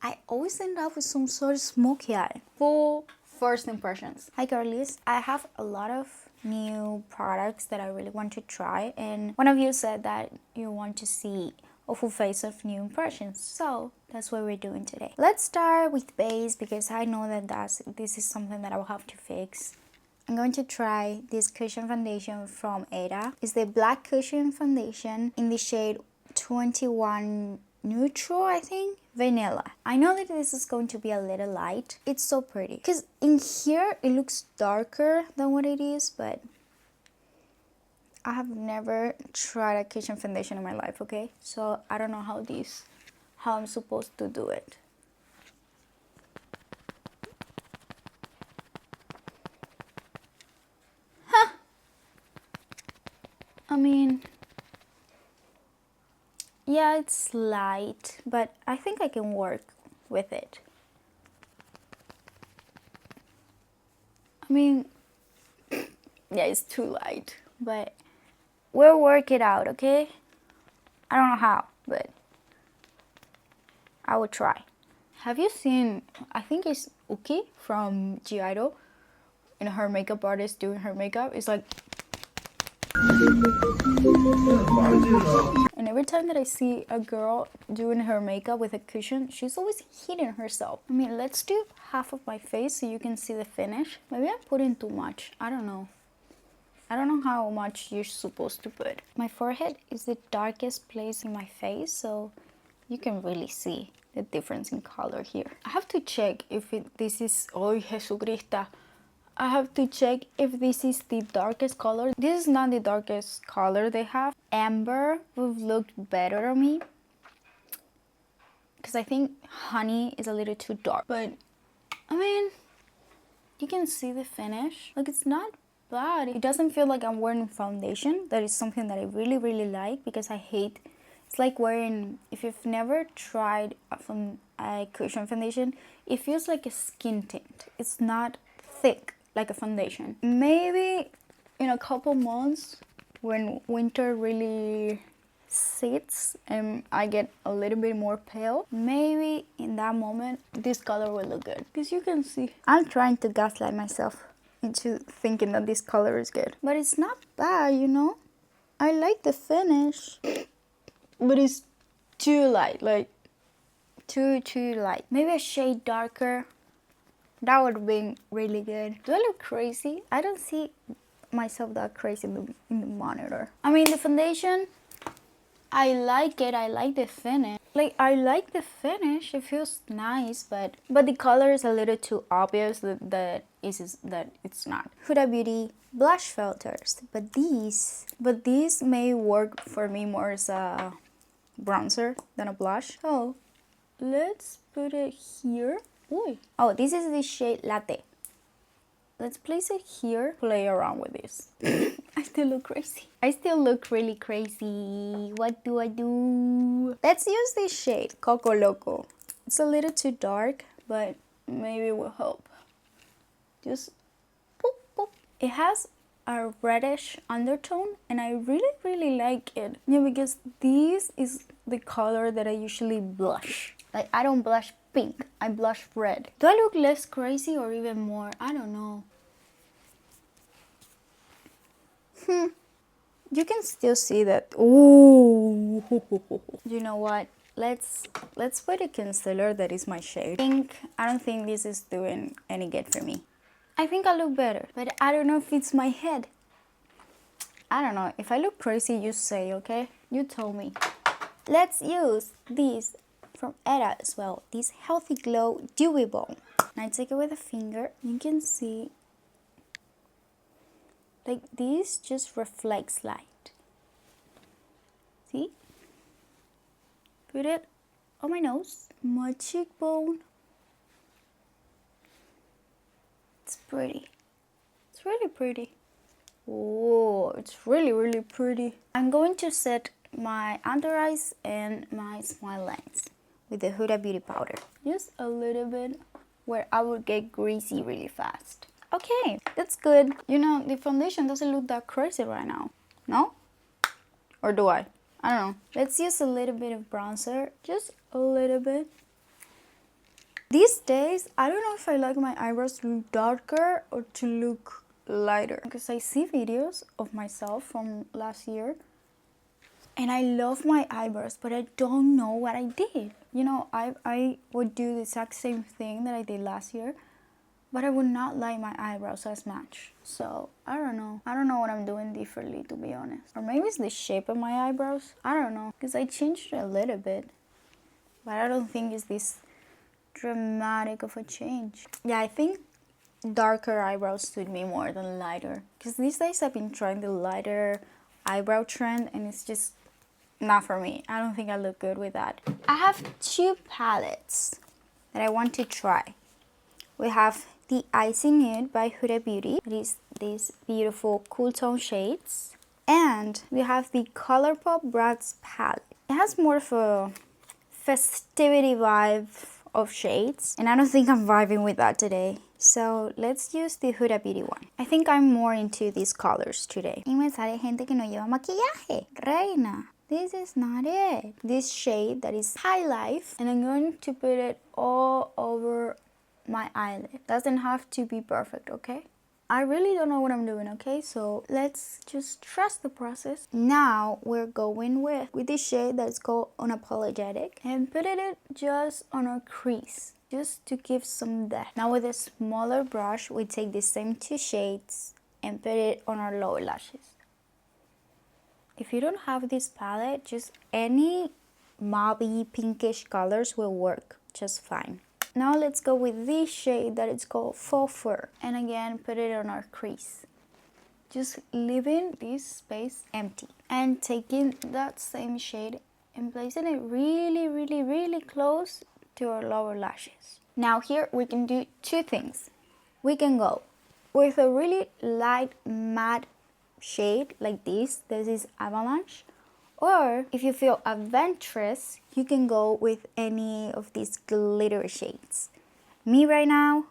I always end up with some sort of smoky eye. Full first impressions. Hi girlies, I have a lot of new products that I really want to try, and one of you said that you want to see a full face of new impressions, so that's what we're doing today. Let's start with base because I know that this is something that I will have to fix. I'm going to try this cushion foundation from Eyeshadow. It's the black cushion foundation in the shade 21 Neutral, I think, Vanilla. I know that this is going to be a little light. It's so pretty because in here it looks darker than what it is, but I have never tried a cushion foundation in my life, okay? So I don't know how I'm supposed to do it. I mean, yeah, it's light, but I think I can work with it. I mean, yeah, it's too light, but we'll work it out, okay? I don't know how, but I will try. Have you seen, I think it's Uki from Eyeshadow, and her makeup artist doing her makeup? It's like, and every time that I see a girl doing her makeup with a cushion, she's always hitting herself. I mean, let's do half of my face so you can see the finish. Maybe I'm putting too much. I don't know. I don't know how much you're supposed to put. My forehead is the darkest place in my face, so you can really see the difference in color here. I have to check if this is, oh Jesucristo. I have to check if this is the darkest color. This is not the darkest color they have. Amber would look better on me because I think honey is a little too dark. But I mean, you can see the finish. Like, it's not bad. It doesn't feel like I'm wearing foundation. That is something that I really like because I hate. It's like wearing, if you've never tried a cushion foundation, it feels like a skin tint. It's not thick like a foundation. Maybe in a couple months when winter really sits and I get a little bit more pale, maybe in that moment this color will look good. Because you can see, I'm trying to gaslight myself into thinking that this color is good, but it's not bad, you know. I like the finish, but it's too light, like too light. Maybe a shade darker. That would have been really good. Do I look crazy? I don't see myself that crazy in the monitor. I mean, the foundation, I like it. I like the finish. Like, I like the finish. It feels nice, but the color is a little too obvious that it's not. Huda Beauty blush filters, but these may work for me more as a bronzer than a blush. So let's put it here. Ooh. Oh, this is the shade Latte. Let's place it here. Play around with this. I still look crazy. I still look really crazy. What do I do? Let's use this shade, Coco Loco. It's a little too dark, but maybe it will help. Just boop, boop. It has a reddish undertone, and I really like it. Yeah, because this is the color that I usually blush. Like, I don't blush pink, I blush red. Do I look less crazy or even more? I don't know. You can still see that. Ooh. You know what? Let's put a concealer that is my shade. I don't think this is doing any good for me. I think I look better, but I don't know if it's my head. I don't know. If I look crazy, you say, okay? You tell me. Let's use this from Eyeshadow as well. This Healthy Glow Dewy Balm. And I take it with a finger. You can see, like, this just reflects light. See? Put it on my nose, my cheekbone. It's pretty. It's really pretty. Oh, it's really pretty. I'm going to set my under eyes and my smile lines with the Huda Beauty powder. Just a little bit where I would get greasy really fast. Okay, that's good. You know, the foundation doesn't look that crazy right now. No? Or do I? I don't know. Let's use a little bit of bronzer. Just a little bit. These days, I don't know if I like my eyebrows to look darker or to look lighter. Because I see videos of myself from last year and I love my eyebrows, but I don't know what I did. You know, I would do the exact same thing that I did last year, but I would not like my eyebrows as much. So, I don't know. I don't know what I'm doing differently, to be honest. Or maybe it's the shape of my eyebrows. I don't know. Because I changed it a little bit. But I don't think it's this dramatic of a change. Yeah, I think darker eyebrows suit me more than lighter. Because these days I've been trying the lighter eyebrow trend and it's just not for me. I don't think I look good with that. I have two palettes that I want to try. We have the Icy Nude by Huda Beauty. It is these beautiful cool tone shades. And we have the ColourPop Bratz palette. It has more of a festivity vibe of shades. And I don't think I'm vibing with that today. So let's use the Huda Beauty one. I think I'm more into these colors today. Y me sale gente que no lleva maquillaje. Reina. This is not it. This shade that is High Life. And I'm going to put it all over my eyelid. Doesn't have to be perfect, okay? I really don't know what I'm doing, okay? So let's just trust the process. Now we're going with this shade that's called Unapologetic and put it just on our crease, just to give some depth. Now with a smaller brush, we take the same two shades and put it on our lower lashes. If you don't have this palette, just any mauvey pinkish colors will work just fine. Now let's go with this shade that is called Faux Fur. And again, put it on our crease. Just leaving this space empty. And taking that same shade and placing it really, really, really close to our lower lashes. Now here we can do two things. We can go with a really light matte shade like this. This is Avalanche. Or if you feel adventurous, you can go with any of these glitter shades. Me right now,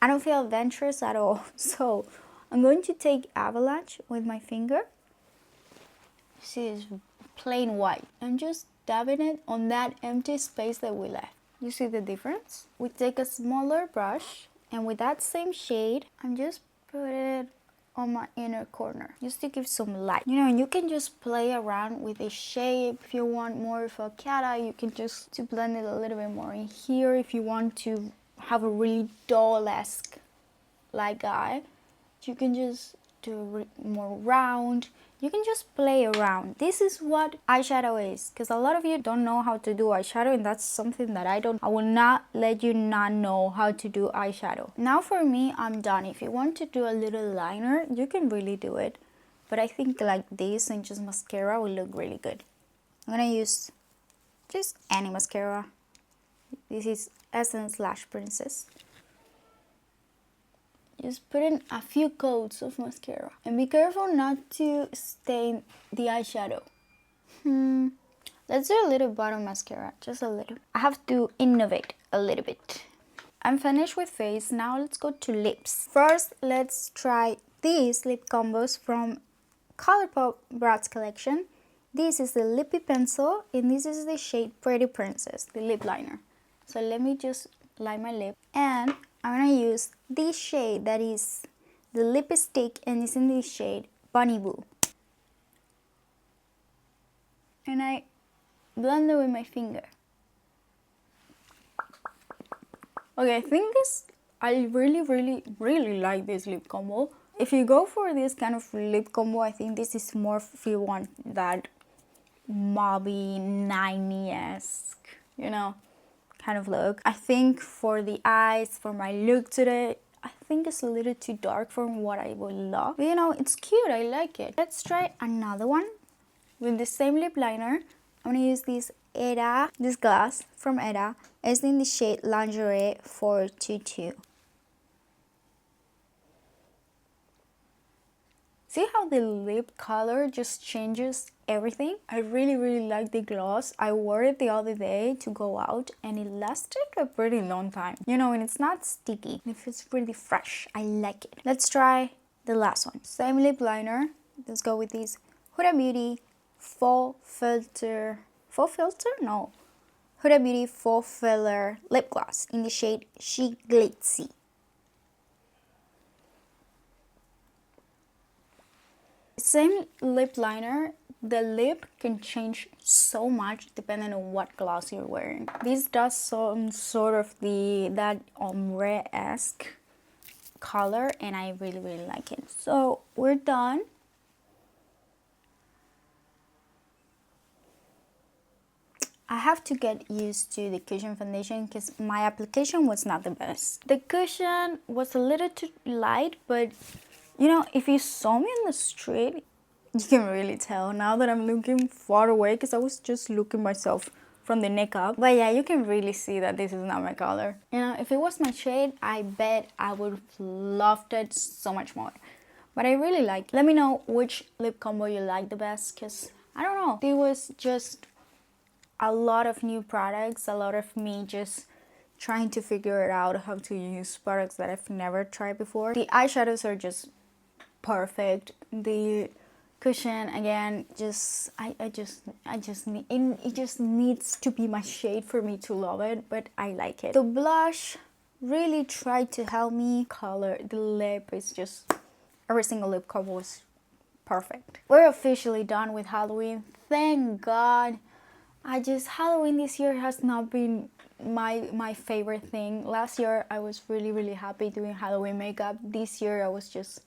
I don't feel adventurous at all. So I'm going to take Avalanche with my finger. See, it's plain white. I'm just dabbing it on that empty space that we left. You see the difference? We take a smaller brush and with that same shade, I'm just putting it on my inner corner just to give some light. You know, you can just play around with the shape. If you want more of a cat eye, you can just to blend it a little bit more in here. If you want to have a really doll-esque like eye, you can just do more round. You can just play around. This is what eyeshadow is, because a lot of you don't know how to do eyeshadow, and that's something that I will not let you not know how to do eyeshadow. Now for me, I'm done. If you want to do a little liner, you can really do it, but I think like this and just mascara will look really good. I'm gonna use just any mascara. This is Essence Lash Princess. Just put in a few coats of mascara. And be careful not to stain the eyeshadow. Let's do a little bottom mascara, just a little. I have to innovate a little bit. I'm finished with face, now let's go to lips. First, let's try these lip combos from ColourPop Bratz collection. This is the Lippy Pencil, and this is the shade Pretty Princess, the lip liner. So let me just line my lip, and I'm gonna use this shade that is the lipstick, and it's in this shade Bunny Boo. And I blend it with my finger. Okay, I really like this lip combo. If you go for this kind of lip combo, I think this is more if you want that mauve 90s-esque, you know, kind of look. I think for the eyes, for my look today, I think it's a little too dark for what I would love. But you know, it's cute, I like it. Let's try another one with the same lip liner. I'm gonna use this glass from Eda. It's in the shade Lingerie 422. See how the lip color just changes everything? I really like the gloss. I wore it the other day to go out and it lasted a pretty long time. You know, and it's not sticky. It feels really fresh. I like it. Let's try the last one. Same lip liner. Let's go with this Huda Beauty Faux Filter. Faux Filter? No. Huda Beauty Faux Filler Lip Gloss in the shade She Glitzy. Same lip liner, the lip can change so much depending on what gloss you're wearing. This does some sort of that ombre-esque color, and I really like it. So we're done. I have to get used to the cushion foundation because my application was not the best. The cushion was a little too light, but you know, if you saw me in the street, you can really tell now that I'm looking far away because I was just looking myself from the neck up. But yeah, you can really see that this is not my color. You know, if it was my shade, I bet I would have loved it so much more. But I really like it. Let me know which lip combo you like the best because I don't know. It was just a lot of new products, a lot of me just trying to figure out how to use products that I've never tried before. The eyeshadows are just perfect. The cushion again, just I just need it just needs to be my shade for me to love it, but I like it. The blush really tried to help me color the lip. It's just every single lip color was perfect. We're officially done with Halloween, thank God. Halloween this year has not been my favorite thing. Last year I was really happy doing Halloween makeup. This year I was just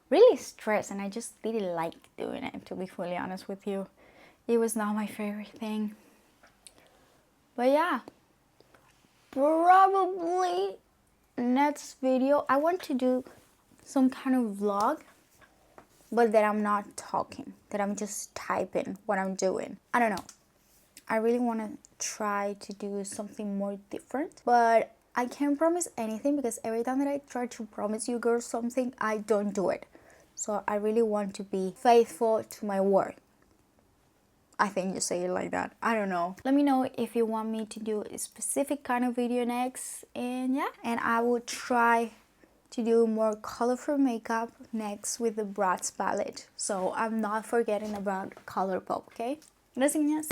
really stressed and I just didn't like doing it, to be fully honest with you. It was not my favorite thing. But yeah, probably next video I want to do some kind of vlog, but that I'm not talking, that I'm just typing what I'm doing. I don't know. I really want to try to do something more different, but I can't promise anything because every time that I try to promise you girls something, I don't do it. So I really want to be faithful to my word. I think you say it like that. I don't know. Let me know if you want me to do a specific kind of video next, and yeah, and I will try to do more colorful makeup next with the Bratz palette. So I'm not forgetting about ColourPop, okay? Gracias.